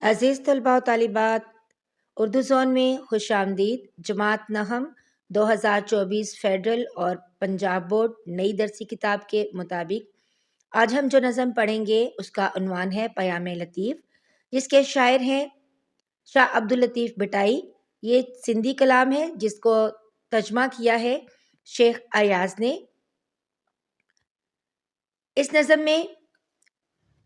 عزیز طلباء و طالبات، اردو زون میں خوش آمدید۔ جماعت نہم 2024 فیڈرل اور پنجاب بورڈ نئی درسی کتاب کے مطابق آج ہم جو نظم پڑھیں گے اس کا عنوان ہے پیام لطیف، جس کے شاعر ہیں شاہ عبداللطیف بھٹائی۔ یہ سندھی کلام ہے جس کو ترجمہ کیا ہے شیخ ایاز نے۔ اس نظم میں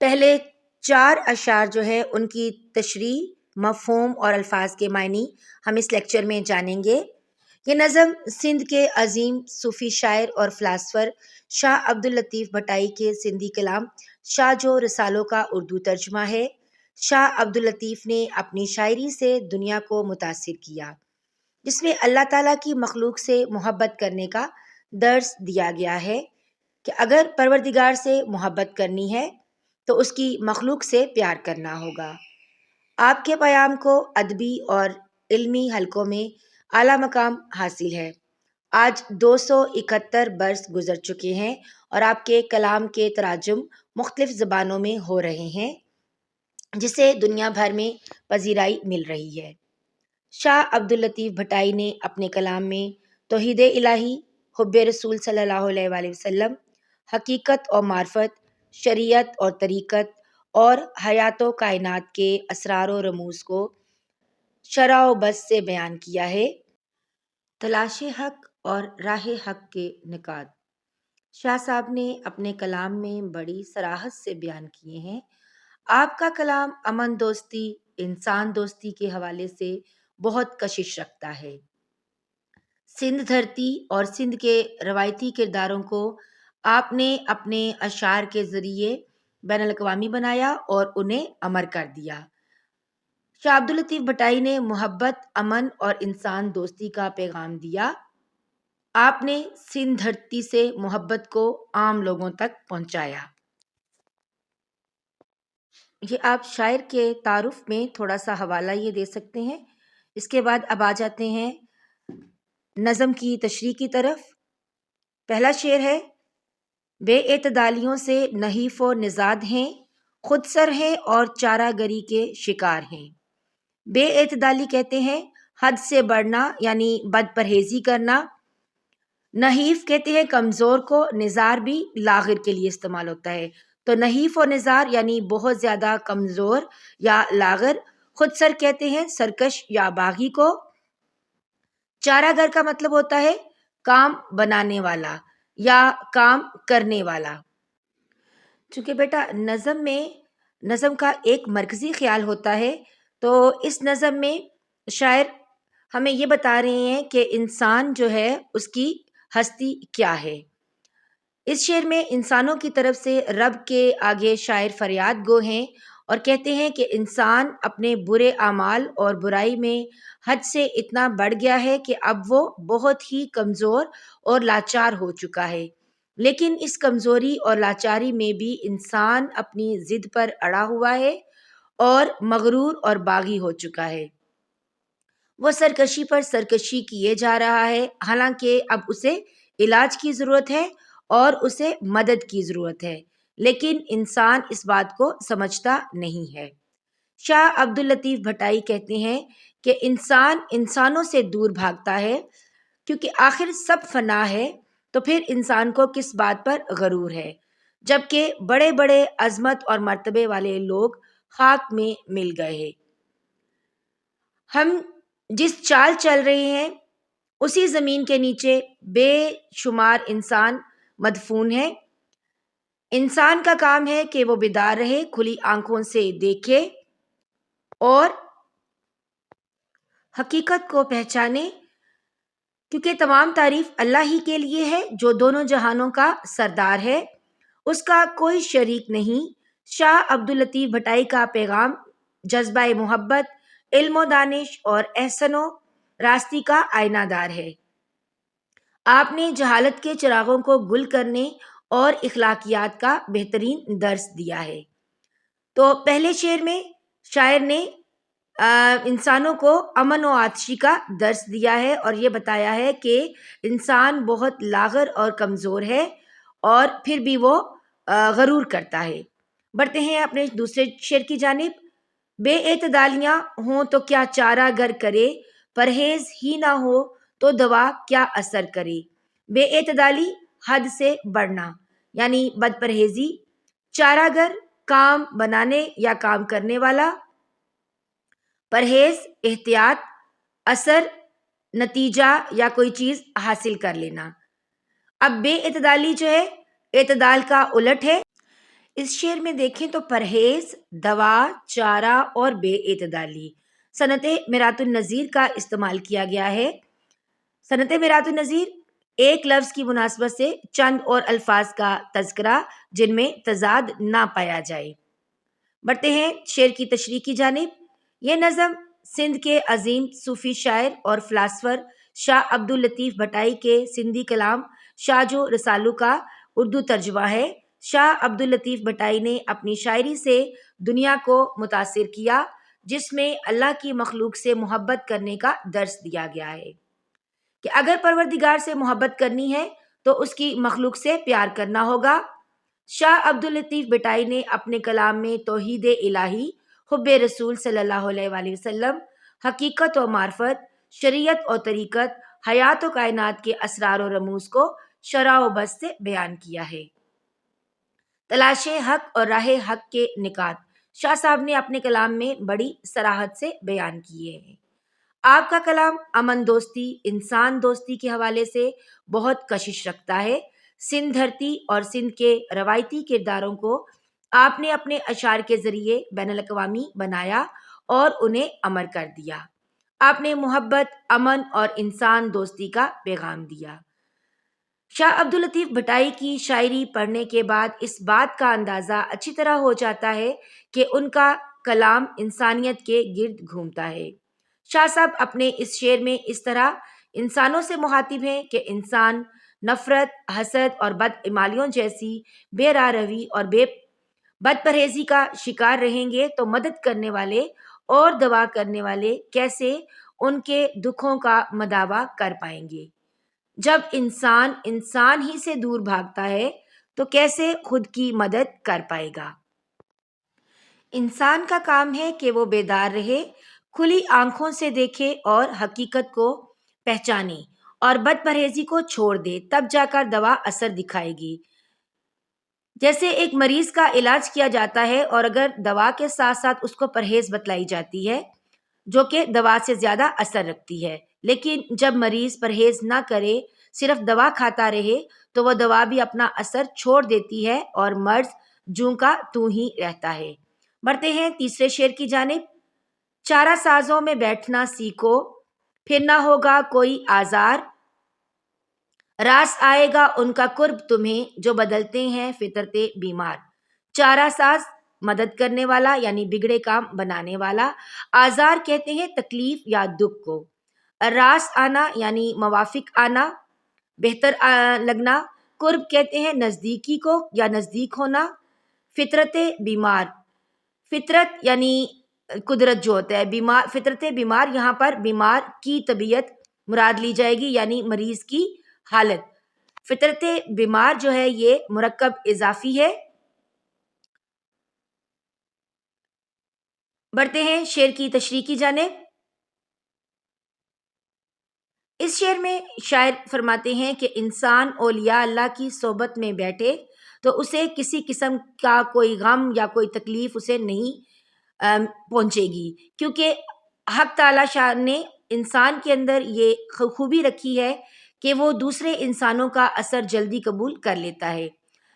پہلے 4 اشعار جو ہے ان کی تشریح، مفہوم اور الفاظ کے معنی ہم اس لیکچر میں جانیں گے۔ یہ نظم سندھ کے عظیم صوفی شاعر اور فلاسفر شاہ عبداللطیف بھٹائی کے سندھی کلام شاہ جو رسالوں کا اردو ترجمہ ہے۔ شاہ عبداللطیف نے اپنی شاعری سے دنیا کو متاثر کیا، جس میں اللہ تعالیٰ کی مخلوق سے محبت کرنے کا درس دیا گیا ہے کہ اگر پروردگار سے محبت کرنی ہے تو اس کی مخلوق سے پیار کرنا ہوگا۔ آپ کے پیام کو ادبی اور علمی حلقوں میں اعلیٰ مقام حاصل ہے۔ آج 271 برس گزر چکے ہیں اور آپ کے کلام کے تراجم مختلف زبانوں میں ہو رہے ہیں، جسے دنیا بھر میں پذیرائی مل رہی ہے۔ شاہ عبداللطیف بھٹائی نے اپنے کلام میں توحید الہی، حب رسول صلی اللہ علیہ وآلہ وسلم، حقیقت اور معرفت، شریعت اور طریقت اور حیات و کائنات کے اسرار و رموز کو شرح و بسط سے بیان کیا ہے۔ تلاش حق اور راہ حق کے نکات شاہ صاحب نے اپنے کلام میں بڑی صراحت سے بیان کیے ہیں۔ آپ کا کلام امن دوستی، انسان دوستی کے حوالے سے بہت کشش رکھتا ہے۔ سندھ دھرتی اور سندھ کے روایتی کرداروں کو آپ نے اپنے اشعار کے ذریعے بین الاقوامی بنایا اور انہیں امر کر دیا۔ شاہ عبداللطیف بھٹائی نے محبت، امن اور انسان دوستی کا پیغام دیا۔ آپ نے سندھ دھرتی سے محبت کو عام لوگوں تک پہنچایا۔ یہ آپ شاعر کے تعارف میں تھوڑا سا حوالہ یہ دے سکتے ہیں۔ اس کے بعد اب آ جاتے ہیں نظم کی تشریح کی طرف۔ پہلا شعر ہے: بے اعتدالیوں سے نحیف و نژاد ہیں، خود سر ہیں اور چارہ گری کے شکار ہیں۔ بے اعتدالی کہتے ہیں حد سے بڑھنا، یعنی بد پرہیزی کرنا۔ نحیف کہتے ہیں کمزور کو، نزار بھی لاغر کے لیے استعمال ہوتا ہے، تو نحیف و نزار یعنی بہت زیادہ کمزور یا لاغر۔ خود سر کہتے ہیں سرکش یا باغی کو۔ چارہ گر کا مطلب ہوتا ہے کام بنانے والا یا کام کرنے والا۔ چونکہ بیٹا نظم کا ایک مرکزی خیال ہوتا ہے، تو اس نظم میں شاعر ہمیں یہ بتا رہے ہیں کہ انسان جو ہے اس کی ہستی کیا ہے۔ اس شعر میں انسانوں کی طرف سے رب کے آگے شاعر فریاد گو ہیں اور کہتے ہیں کہ انسان اپنے برے اعمال اور برائی میں حد سے اتنا بڑھ گیا ہے کہ اب وہ بہت ہی کمزور اور لاچار ہو چکا ہے، لیکن اس کمزوری اور لاچاری میں بھی انسان اپنی ضد پر اڑا ہوا ہے اور مغرور اور باغی ہو چکا ہے۔ وہ سرکشی پر سرکشی کیے جا رہا ہے، حالانکہ اب اسے علاج کی ضرورت ہے اور اسے مدد کی ضرورت ہے، لیکن انسان اس بات کو سمجھتا نہیں ہے۔ شاہ عبداللطیف بھٹائی کہتے ہیں کہ انسان انسانوں سے دور بھاگتا ہے، کیونکہ آخر سب فنا ہے، تو پھر انسان کو کس بات پر غرور ہے، جبکہ بڑے بڑے عظمت اور مرتبے والے لوگ خاک میں مل گئے ہیں۔ ہم جس چال چل رہے ہیں اسی زمین کے نیچے بے شمار انسان مدفون ہیں۔ انسان کا کام ہے کہ وہ بیدار رہے، کھلی آنکھوں سے دیکھے اور حقیقت کو پہچانے، کیونکہ تمام تعریف اللہ ہی کے لیے ہے جو دونوں جہانوں کا سردار ہے، اس کا کوئی شریک نہیں۔ شاہ عبداللطیف بھٹائی کا پیغام جذبہ محبت، علم و دانش اور احسن و راستی کا آئینہ دار ہے۔ آپ نے جہالت کے چراغوں کو گل کرنے اور اخلاقیات کا بہترین درس دیا ہے۔ تو پہلے شعر میں شاعر نے انسانوں کو امن و آتشی کا درس دیا ہے اور یہ بتایا ہے کہ انسان بہت لاغر اور کمزور ہے اور پھر بھی وہ غرور کرتا ہے۔ بڑھتے ہیں اپنے دوسرے شعر کی جانب۔ بے اعتدالیاں ہوں تو کیا چارہ گر کرے، پرہیز ہی نہ ہو تو دوا کیا اثر کرے۔ بے اعتدالی حد سے بڑھنا یعنی بد پرہیزی، چارہ گر کام بنانے یا کام کرنے والا، پرہیز احتیاط، اثر نتیجہ یا کوئی چیز حاصل کر لینا۔ اب بے اعتدالی جو ہے اعتدال کا الٹ ہے۔ اس شعر میں دیکھیں تو پرہیز، دوا، چارہ اور بے اعتدالی صنعت مرات النظیر کا استعمال کیا گیا ہے۔ صنعت مرات النظیر ایک لفظ کی مناسبت سے چند اور الفاظ کا تذکرہ جن میں تضاد نہ پایا جائے۔ بڑھتے ہیں شعر کی تشریح کی جانب۔ یہ نظم سندھ کے عظیم صوفی شاعر اور فلاسفر شاہ عبداللطیف بھٹائی کے سندھی کلام شاہ رسالو کا اردو ترجمہ ہے۔ شاہ عبداللطیف بھٹائی نے اپنی شاعری سے دنیا کو متاثر کیا، جس میں اللہ کی مخلوق سے محبت کرنے کا درس دیا گیا ہے کہ اگر پروردگار سے محبت کرنی ہے تو اس کی مخلوق سے پیار کرنا ہوگا۔ شاہ عبداللطیف بھٹائی نے اپنے کلام میں توحید الہی، حب رسول صلی اللہ علیہ وآلہ وسلم، حقیقت و معرفت، شریعت و طریقت، حیات و کائنات کے اسرار و رموز کو شرح و بسط سے بیان کیا ہے۔ تلاش حق اور راہ حق کے نکات شاہ صاحب نے اپنے کلام میں بڑی صراحت سے بیان کیے ہیں۔ آپ کا کلام امن دوستی، انسان دوستی کے حوالے سے بہت کشش رکھتا ہے۔ سندھ دھرتی اور سندھ کے روایتی کرداروں کو آپ نے اپنے اشعار کے ذریعے بین الاقوامی بنایا اور انہیں امر کر دیا۔ آپ نے محبت، امن اور انسان دوستی کا پیغام دیا۔ شاہ عبداللطیف بھٹائی کی شاعری پڑھنے کے بعد اس بات کا اندازہ اچھی طرح ہو جاتا ہے کہ ان کا کلام انسانیت کے گرد گھومتا ہے۔ شاہ صاحب اپنے اس شعر میں اس طرح انسانوں سے مخاطب ہیں کہ انسان نفرت، حسد اور بد ایمالیوں جیسی بے راہ روی اور بد پرہیزی کا شکار رہیں گے تو مدد کرنے والے اور دوا کرنے والے کیسے ان کے دکھوں کا مداوا کر پائیں گے؟ جب انسان ہی سے دور بھاگتا ہے تو کیسے خود کی مدد کر پائے گا؟ انسان کا کام ہے کہ وہ بیدار رہے، کھلی آنکھوں سے دیکھے اور حقیقت کو پہچانے اور بد پرہیزی کو چھوڑ دے، تب جا کر دوا اثر دکھائے گی۔ جیسے ایک مریض کا علاج کیا جاتا ہے اور اگر دوا کے ساتھ ساتھ اس کو پرہیز بتلائی جاتی ہے جو کہ دوا سے زیادہ اثر رکھتی ہے، لیکن جب مریض پرہیز نہ کرے، صرف دوا کھاتا رہے تو وہ دوا بھی اپنا اثر چھوڑ دیتی ہے اور مرض جوں کا توں ہی رہتا ہے۔ بڑھتے ہیں تیسرے شعر کی جانب۔ چارہ سازوں میں بیٹھنا سیکھو، پھر نہ ہوگا کوئی آزار، راس آئے گا ان کا قرب تمہیں جو بدلتے ہیں فطرت بیمار۔ چارہ ساز مدد کرنے والا یعنی بگڑے کام بنانے والا، آزار کہتے ہیں تکلیف یا دکھ کو، راس آنا یعنی موافق آنا، بہتر لگنا، قرب کہتے ہیں نزدیکی کو یا نزدیک ہونا، فطرت بیمار، فطرت یعنی قدرت جو ہوتا ہے، بیمار فطرت بیمار، یہاں پر بیمار کی طبیعت مراد لی جائے گی یعنی مریض کی حالت۔ فطرت بیمار جو ہے یہ مرکب اضافی ہے۔ بڑھتے ہیں شعر کی تشریح کی جانب۔ اس شعر میں شاعر فرماتے ہیں کہ انسان اولیاء اللہ کی صحبت میں بیٹھے تو اسے کسی قسم کا کوئی غم یا کوئی تکلیف اسے نہیں پہنچے گی، کیونکہ حق تعالی شاہ نے انسان کے اندر یہ خوبی رکھی ہے کہ وہ دوسرے انسانوں کا اثر جلدی قبول کر لیتا ہے۔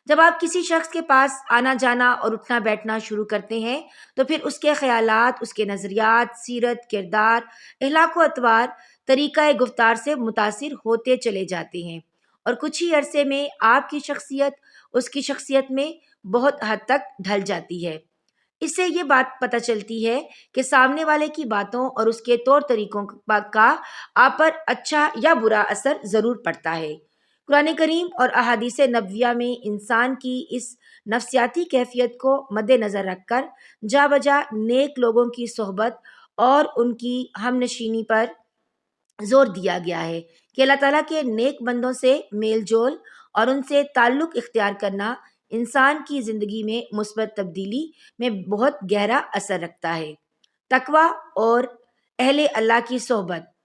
جب آپ کسی شخص کے پاس آنا جانا اور اٹھنا بیٹھنا شروع کرتے ہیں تو پھر اس کے خیالات، اس کے نظریات، سیرت، کردار، اخلاق و اطوار، طریقہ گفتار سے متاثر ہوتے چلے جاتے ہیں اور کچھ ہی عرصے میں آپ کی شخصیت اس کی شخصیت میں بہت حد تک ڈھل جاتی ہے۔ اس سے یہ بات پتہ چلتی ہے کہ سامنے والے کی باتوں اور اس کے طور طریقوں کا آپ پر اچھا یا برا اثر ضرور پڑتا ہے۔ قرآن کریم اور احادیث نبویہ میں انسان کی اس نفسیاتی کیفیت کو مد نظر رکھ کر جا بجا نیک لوگوں کی صحبت اور ان کی ہم نشینی پر زور دیا گیا ہے کہ اللہ تعالیٰ کے نیک بندوں سے میل جول اور ان سے تعلق اختیار کرنا انسان کی زندگی میں مثبت تبدیلی میں بہت گہرا اثر رکھتا ہے۔ تقوی اور اہل اللہ کی صحبت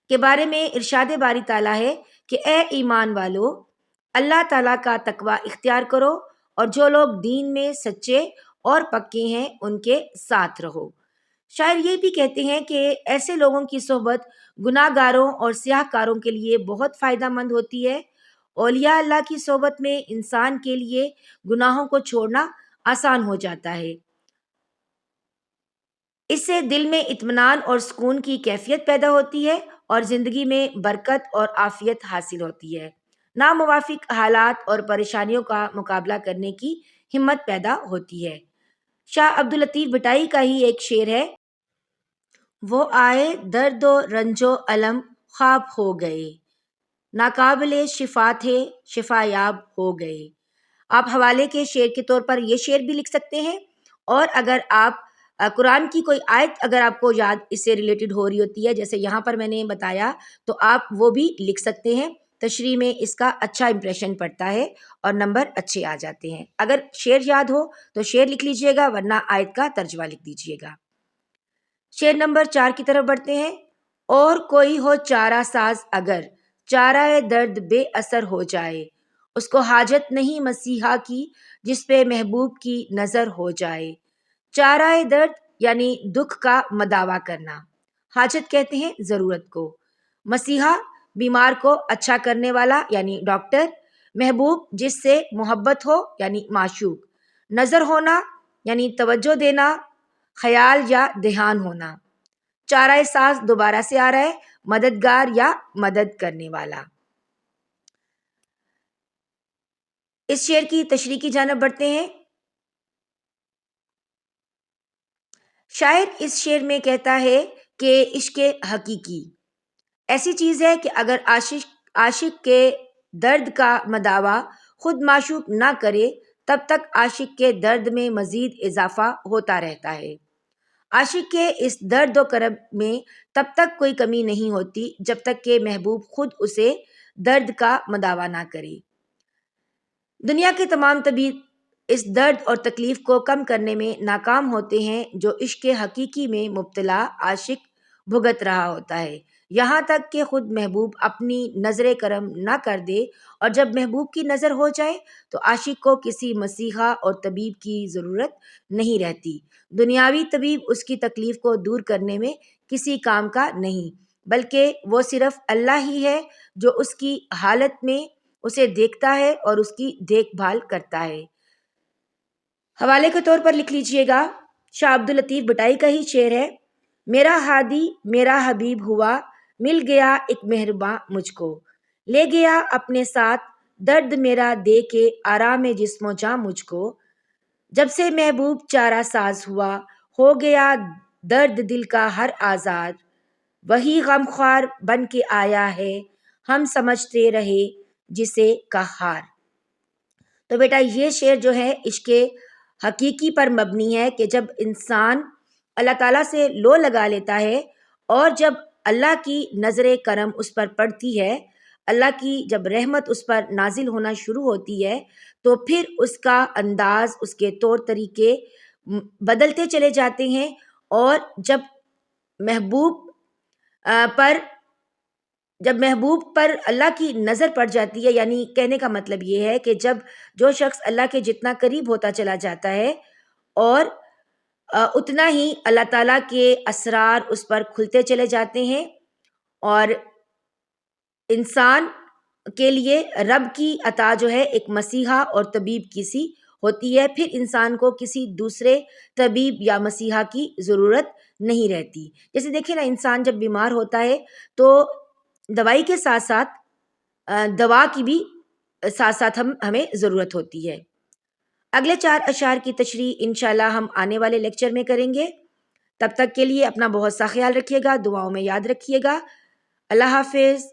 کے بارے میں ارشاد باری تعالیٰ ہے کہ اے ایمان والو، اللہ تعالیٰ کا تقوی اختیار کرو اور جو لوگ دین میں سچے اور پکے ہیں ان کے ساتھ رہو۔ شاعر یہ بھی کہتے ہیں کہ ایسے لوگوں کی صحبت گناہ گاروں اور سیاہ کاروں کے لیے بہت فائدہ مند ہوتی ہے۔ اولیاء اللہ کی صحبت میں انسان کے لیے گناہوں کو چھوڑنا آسان ہو جاتا ہے۔ اس سے دل میں اطمینان اور سکون کی کیفیت پیدا ہوتی ہے اور زندگی میں برکت اور عافیت حاصل ہوتی ہے۔ ناموافق حالات اور پریشانیوں کا مقابلہ کرنے کی ہمت پیدا ہوتی ہے۔ شاہ عبداللطیف بھٹائی کا ہی ایک شعر ہے، وہ آئے درد و رنج و الم خواب ہو گئے، ناقابل شفا تھے شفا یاب ہو گئے۔ آپ حوالے کے شعر کے طور پر یہ شعر بھی لکھ سکتے ہیں، اور اگر آپ قرآن کی کوئی آیت اگر آپ کو یاد اس سے ریلیٹڈ ہو رہی ہوتی ہے، جیسے یہاں پر میں نے بتایا، تو آپ وہ بھی لکھ سکتے ہیں۔ تشریح میں اس کا اچھا امپریشن پڑتا ہے اور نمبر اچھے آ جاتے ہیں۔ اگر شعر یاد ہو تو شعر لکھ لیجئے گا، ورنہ آیت کا ترجمہ لکھ دیجئے گا۔ شعر نمبر 4 کی طرف بڑھتے ہیں۔ اور کوئی ہو چارہ ساز اگر چارہ درد بے اثر ہو جائے، اس کو حاجت نہیں مسیحا کی جس پہ محبوب کی نظر ہو جائے۔ چارہ درد یعنی دکھ کا مداوا کرنا، حاجت کہتے ہیں ضرورت کو، مسیحا بیمار کو اچھا کرنے والا یعنی ڈاکٹر، محبوب جس سے محبت ہو یعنی معشوق، نظر ہونا یعنی توجہ دینا، خیال یا دھیان ہونا۔ چارہ ساز دوبارہ سے آ رہا ہے، مددگار یا مدد کرنے والا۔ اس شعر کی تشریح کی جانب بڑھتے ہیں۔ شاعر اس شعر میں کہتا ہے کہ عشق حقیقی ایسی چیز ہے کہ اگر عاشق کے درد کا مداوا خود معشوق نہ کرے، تب تک عاشق کے درد میں مزید اضافہ ہوتا رہتا ہے۔ عاشق کے اس درد و کرب میں تب تک کوئی کمی نہیں ہوتی جب تک کہ محبوب خود اسے درد کا مداوا نہ کرے۔ دنیا کے تمام طبیب اس درد اور تکلیف کو کم کرنے میں ناکام ہوتے ہیں جو عشق حقیقی میں مبتلا عاشق بھگت رہا ہوتا ہے، یہاں تک کہ خود محبوب اپنی نظر کرم نہ کر دے، اور جب محبوب کی نظر ہو جائے تو عاشق کو کسی مسیحا اور طبیب کی ضرورت نہیں رہتی۔ دنیاوی طبیب اس کی تکلیف کو دور کرنے میں کسی کام کا نہیں، بلکہ وہ صرف اللہ ہی ہے جو اس کی حالت میں اسے دیکھتا ہے اور اس کی دیکھ بھال کرتا ہے۔ حوالے کے طور پر لکھ لیجئے گا، شاہ عبداللطیف بھٹائی کا ہی شعر ہے، میرا ہادی میرا حبیب ہوا، مل گیا ایک مہرباں مجھ کو، لے گیا اپنے ساتھ درد میرا دے کے آرام جسم و جاں مجھ کو، جب سے محبوب چارہ ساز ہوا، ہو گیا درد دل کا ہر آزاد، وہی غمخوار بن کے آیا ہے، ہم سمجھتے رہے جسے قہار۔ تو بیٹا یہ شعر جو ہے عشق حقیقی پر مبنی ہے کہ جب انسان اللہ تعالیٰ سے لو لگا لیتا ہے اور جب اللہ کی نظر کرم اس پر پڑتی ہے، اللہ کی جب رحمت اس پر نازل ہونا شروع ہوتی ہے، تو پھر اس کا انداز، اس کے طور طریقے بدلتے چلے جاتے ہیں، اور جب محبوب پر اللہ کی نظر پڑ جاتی ہے، یعنی کہنے کا مطلب یہ ہے کہ جب جو شخص اللہ کے جتنا قریب ہوتا چلا جاتا ہے اور اتنا ہی اللہ تعالیٰ کے اسرار اس پر کھلتے چلے جاتے ہیں، اور انسان کے لیے رب کی عطا جو ہے ایک مسیحا اور طبیب کی سی ہوتی ہے، پھر انسان کو کسی دوسرے طبیب یا مسیحا کی ضرورت نہیں رہتی۔ جیسے دیکھیں نا، انسان جب بیمار ہوتا ہے تو دوائی کے ساتھ ساتھ دوا کی بھی ساتھ ساتھ ہمیں ضرورت ہوتی ہے۔ اگلے 4 اشعار کی تشریح انشاءاللہ ہم آنے والے لیکچر میں کریں گے۔ تب تک کے لیے اپنا بہت سا خیال رکھیے گا، دعاؤں میں یاد رکھیے گا۔ اللہ حافظ۔